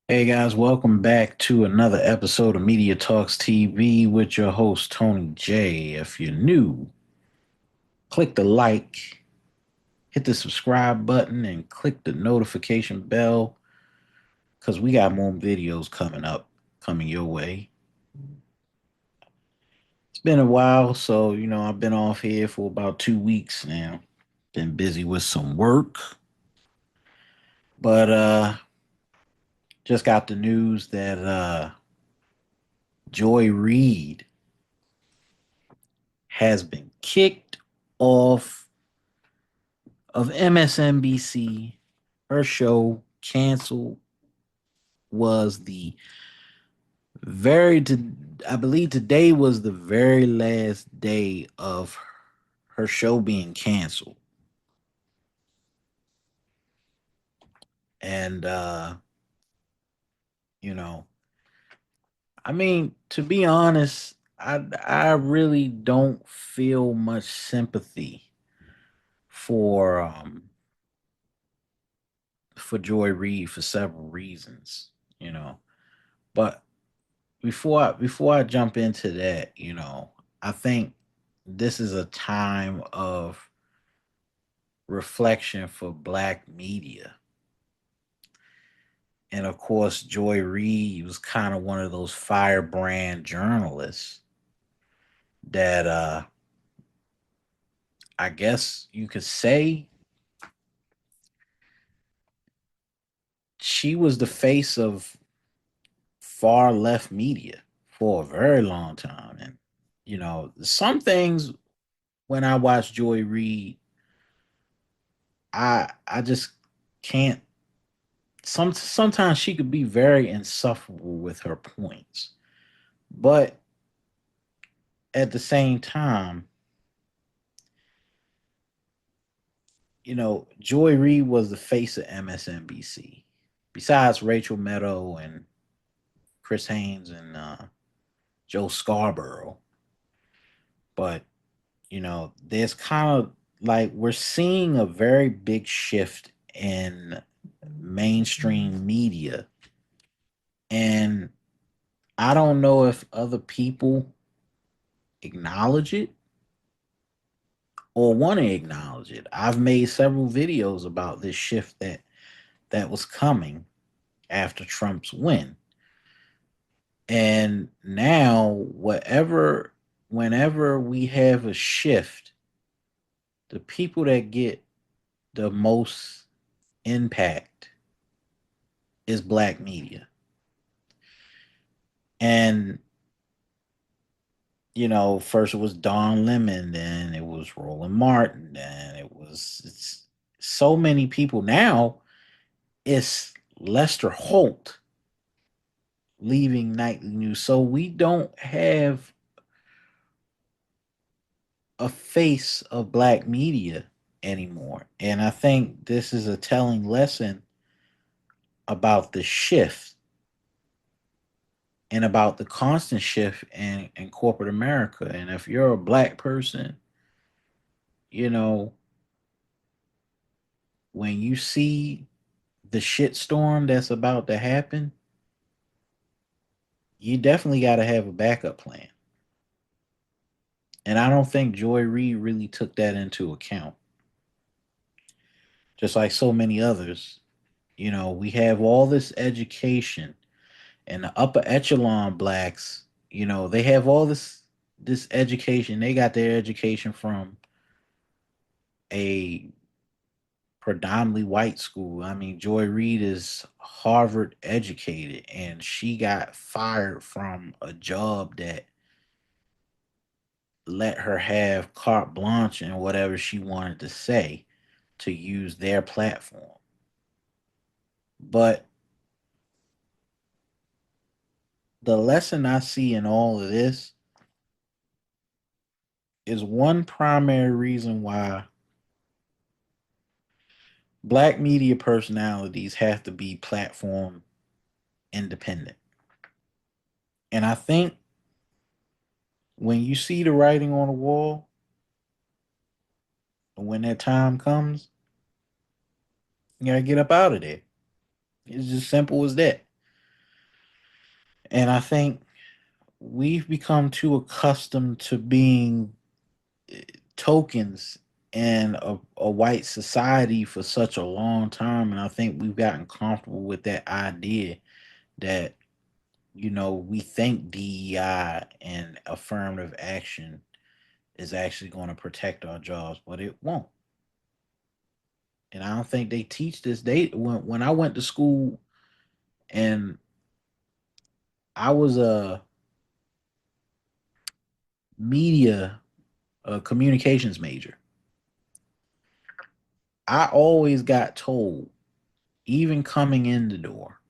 Hey guys, welcome back to another episode of Media Talks TV with your host Tony J. If you're new, click the like, hit the subscribe button, and click the notification bell because we got more videos coming your way. It's been a while, so I've been off here for about 2 weeks now. Been busy with some work, but just got the news that Joy Reid has been kicked off of MSNBC. Her show canceled was the very to I believe today was the very last day of her show being canceled. And you know, I mean, to be honest, I really don't feel much sympathy for for Joy Reid for several reasons, you know. But before I jump into that, I think this is a time of reflection for black media. And of course, Joy Reid was kind of one of those firebrand journalists that I guess you could say she was the face of far left media for a very long time. And some things when I watch Joy Reid, I just can't sometimes she could be very insufferable with her points. But at the same time, Joy Reid was the face of MSNBC. Besides Rachel Maddow and Chris Haynes and Joe Scarborough. But, there's kind of like we're seeing a very big shift in mainstream media. And I don't know if other people acknowledge it or want to acknowledge it. I've made several videos about this shift that was coming after Trump's win. And now whenever we have a shift, the people that get the most impact is black media. And first it was Don Lemon, then it was Roland Martin, then it's so many people now. It's Lester Holt leaving nightly news. So we don't have a face of black media anymore. And I think this is a telling lesson about the shift and about the constant shift in corporate America. And if you're a black person, you know, when you see the shitstorm that's about to happen, you definitely got to have a backup plan. And I don't think Joy Reid really took that into account. Just like so many others, we have all this education and the upper echelon blacks, they have all this education. They got their education from a predominantly white school. I mean, Joy Reid is Harvard educated and she got fired from a job that let her have carte blanche and whatever she wanted to say to use their platform. But the lesson I see in all of this is one primary reason why black media personalities have to be platform independent. And I think when you see the writing on the wall, when that time comes, you gotta get up out of there. It's just simple as that. And I think we've become too accustomed to being tokens in a white society for such a long time. And I think we've gotten comfortable with that idea that, we think DEI and affirmative action is actually going to protect our jobs, but it won't. And I don't think they teach this. When I went to school and I was a media communications major, I always got told, even coming in the door,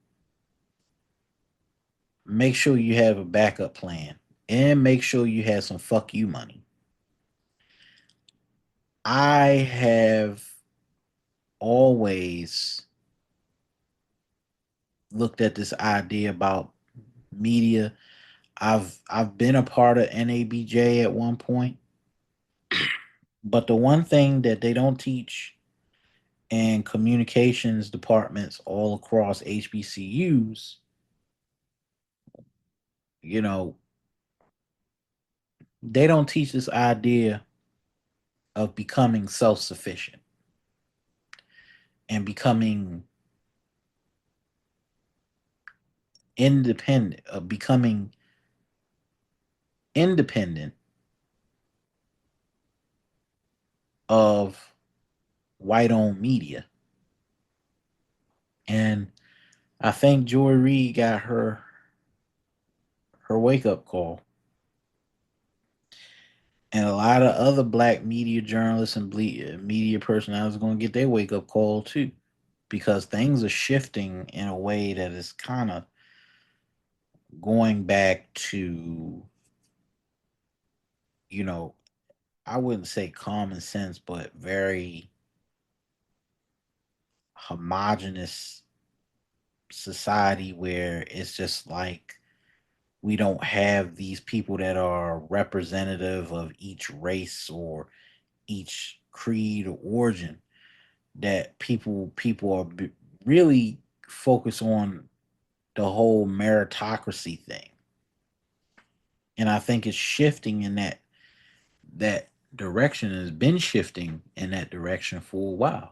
make sure you have a backup plan and make sure you have some fuck you money. I have always looked at this idea about media. I've been a part of NABJ at one point, but the one thing that they don't teach in communications departments all across HBCUs, you know, they don't teach this idea of becoming self-sufficient and becoming independent, of becoming independent of white-owned media. And I think Joy Reid got her wake-up call, and a lot of other black media journalists and media personalities are going to get their wake-up call too, because things are shifting in a way that is kind of going back to, you know, I wouldn't say common sense, but very homogenous society where it's just like we don't have these people that are representative of each race or each creed or origin, that people are really focused on the whole meritocracy thing. And I think it's shifting in that direction, has been shifting in that direction for a while.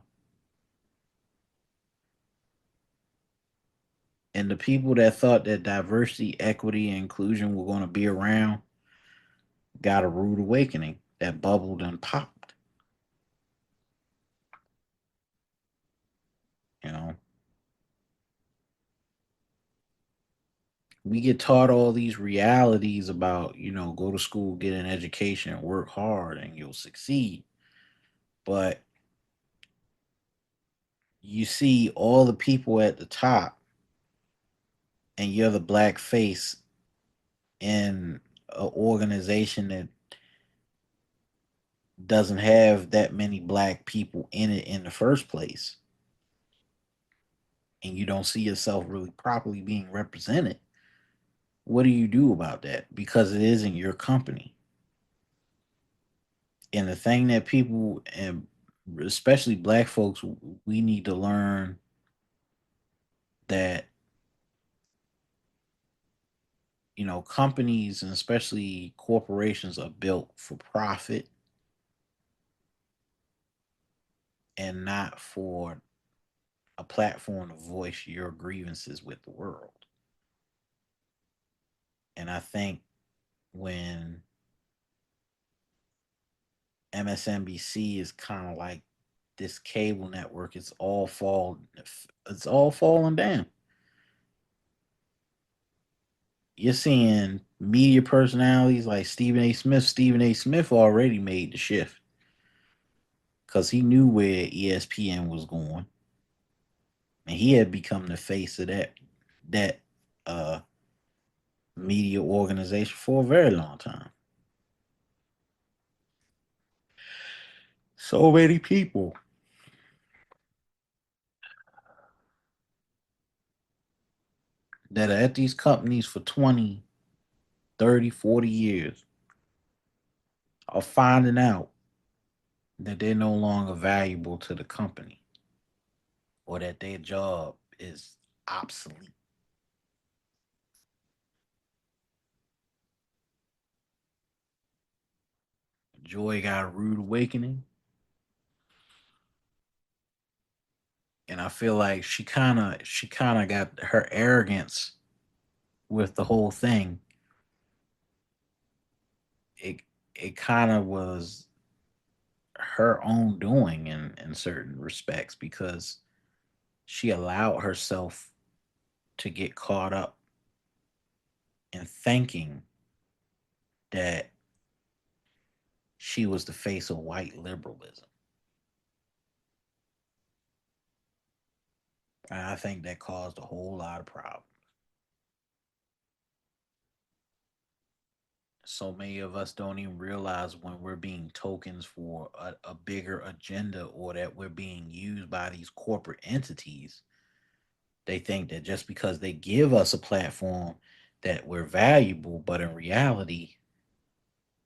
And the people that thought that diversity, equity, and inclusion were going to be around got a rude awakening. That bubble done popped. You know, we get taught all these realities about, go to school, get an education, work hard, and you'll succeed. But you see all the people at the top, and you're the black face in an organization that doesn't have that many black people in it in the first place, and you don't see yourself really properly being represented. What do you do about that? Because it isn't your company. And the thing that people, and especially black folks, we need to learn that, companies and especially corporations are built for profit and not for a platform to voice your grievances with the world. And I think when MSNBC is kind of like this cable network, it's all falling down. You're seeing media personalities like Stephen A. Smith. Stephen A. Smith already made the shift because he knew where ESPN was going, and he had become the face of that uh, media organization for a very long time. So many people that are at these companies for 20, 30, 40 years are finding out that they're no longer valuable to the company, or that their job is obsolete. Joy got a rude awakening, and I feel like she kind of got her arrogance with the whole thing. It it kind of was her own doing in certain respects because she allowed herself to get caught up in thinking that she was the face of white liberalism. And I think that caused a whole lot of problems. So many of us don't even realize when we're being tokens for a bigger agenda or that we're being used by these corporate entities. They think that just because they give us a platform that we're valuable, but in reality,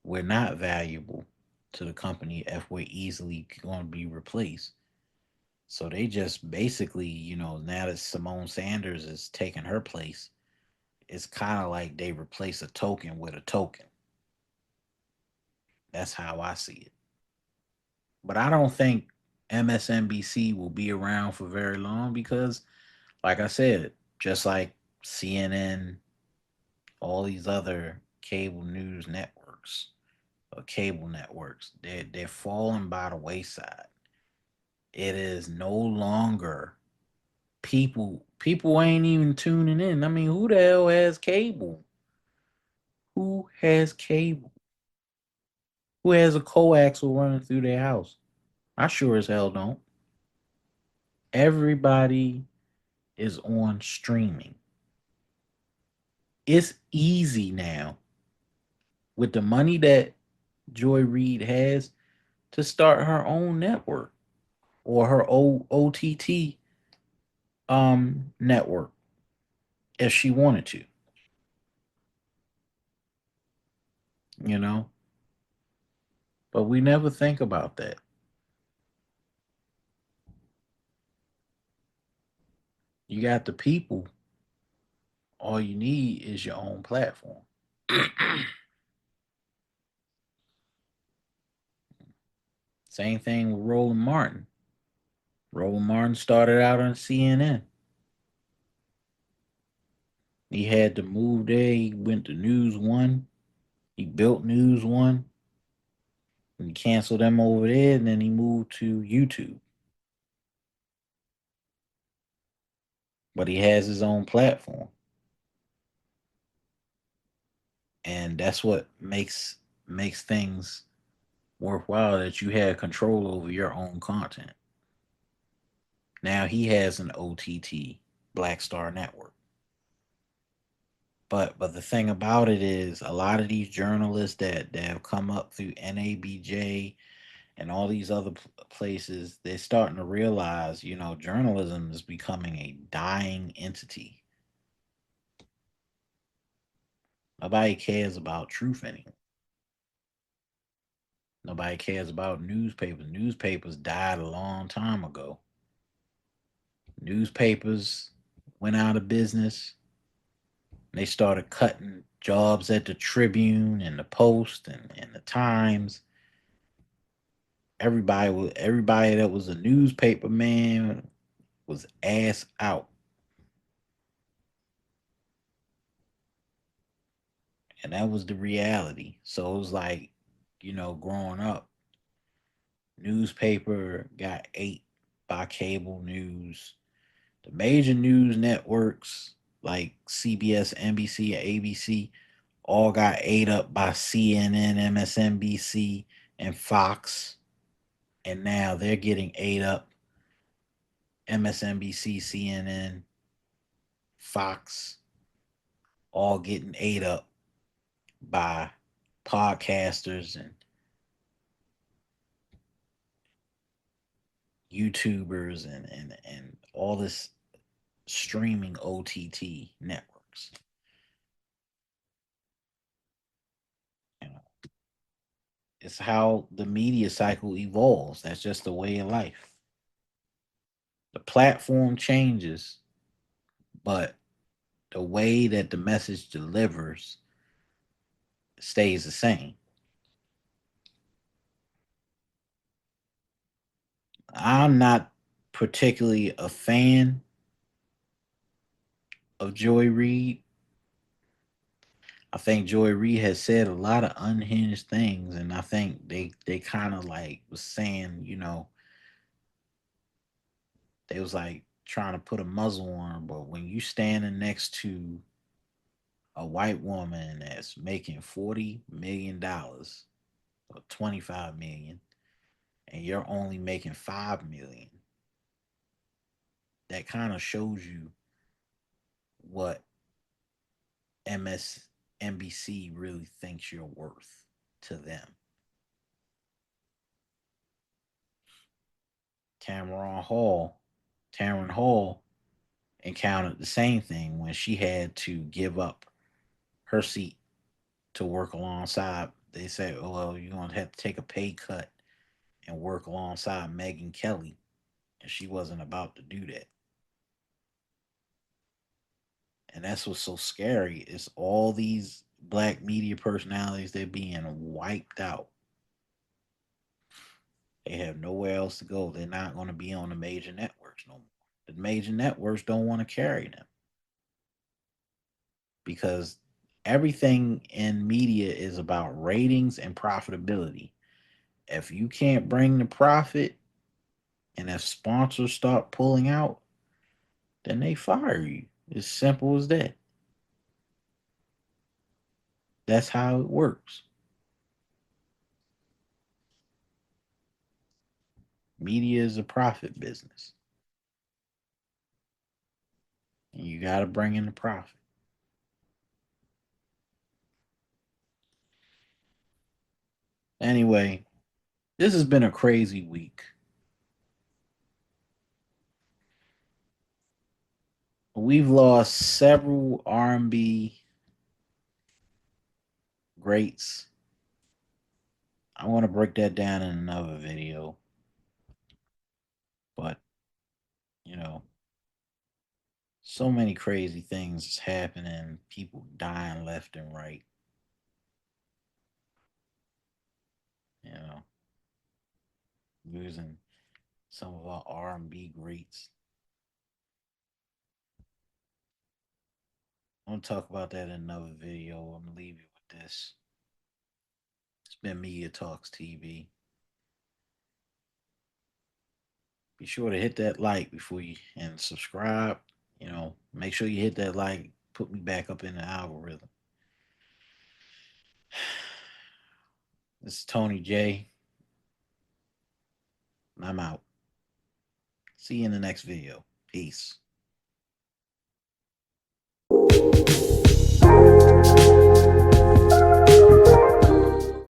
we're not valuable to the company if we're easily going to be replaced. So they just basically, now that Simone Sanders is taking her place, it's kind of like they replace a token with a token. That's how I see it. But I don't think MSNBC will be around for very long because, like I said, just like CNN, all these other cable news networks or cable networks, they're falling by the wayside. It is no longer people ain't even tuning in. I mean, who the hell has cable? Who has cable? Who has a coaxial running through their house? I sure as hell don't. Everybody is on streaming. It's easy now with the money that Joy Reid has to start her own network or her OTT network if she wanted to, you know. But we never think about that. You got the people. All you need is your own platform. Same thing with Roland Martin. Roland Martin started out on CNN. He had to move there. He went to News One. He built News One. And he canceled them over there, and then he moved to YouTube. But he has his own platform, and that's what makes things worthwhile. That you have control over your own content. Now he has an OTT, Black Star Network. But the thing about it is, a lot of these journalists that have come up through NABJ and all these other places, they're starting to realize, journalism is becoming a dying entity. Nobody cares about truth anymore. Nobody cares about newspapers. Newspapers died a long time ago. Newspapers went out of business. They started cutting jobs at the Tribune and the Post and the Times. Everybody that was a newspaper man was ass out. And that was the reality. So it was like, growing up, newspaper got ate by cable news. The major news networks like CBS, NBC, and ABC all got ate up by CNN, MSNBC, and Fox. And now they're getting ate up. MSNBC, CNN, Fox, all getting ate up by podcasters and YouTubers and all this streaming OTT networks. You know, it's how the media cycle evolves. That's just the way of life. The platform changes, but the way that the message delivers stays the same. I'm not particularly a fan of Joy Reid. I think Joy Reid has said a lot of unhinged things, and I think they kind of like was saying, they was like trying to put a muzzle on her. But when you standing next to a white woman that's making $40 million or 25 million, and you're only making 5 million, that kind of shows you what MSNBC really thinks you're worth to them. Cameron Hall, Taryn Hall encountered the same thing when she had to give up her seat to work alongside. They said, "Oh well, you're gonna have to take a pay cut and work alongside Megan Kelly," and she wasn't about to do that. And that's what's so scary is all these black media personalities, they're being wiped out. They have nowhere else to go. They're not going to be on the major networks no more. The major networks don't want to carry them because everything in media is about ratings and profitability. If you can't bring the profit and if sponsors start pulling out, then they fire you. It's simple as that. That's how it works. Media is a profit business, and you got to bring in the profit. Anyway, this has been a crazy week. We've lost several R&B greats. I want to break that down in another video, but you know, so many crazy things is happening. People dying left and right. You know, losing some of our R&B greats. I'm gonna talk about that in another video. I'm gonna leave you with this. It's been Media Talks TV. Be sure to hit that like before you and subscribe. Make sure you hit that like. Put me back up in the algorithm. This is Tony J. I'm out. See you in the next video. Peace.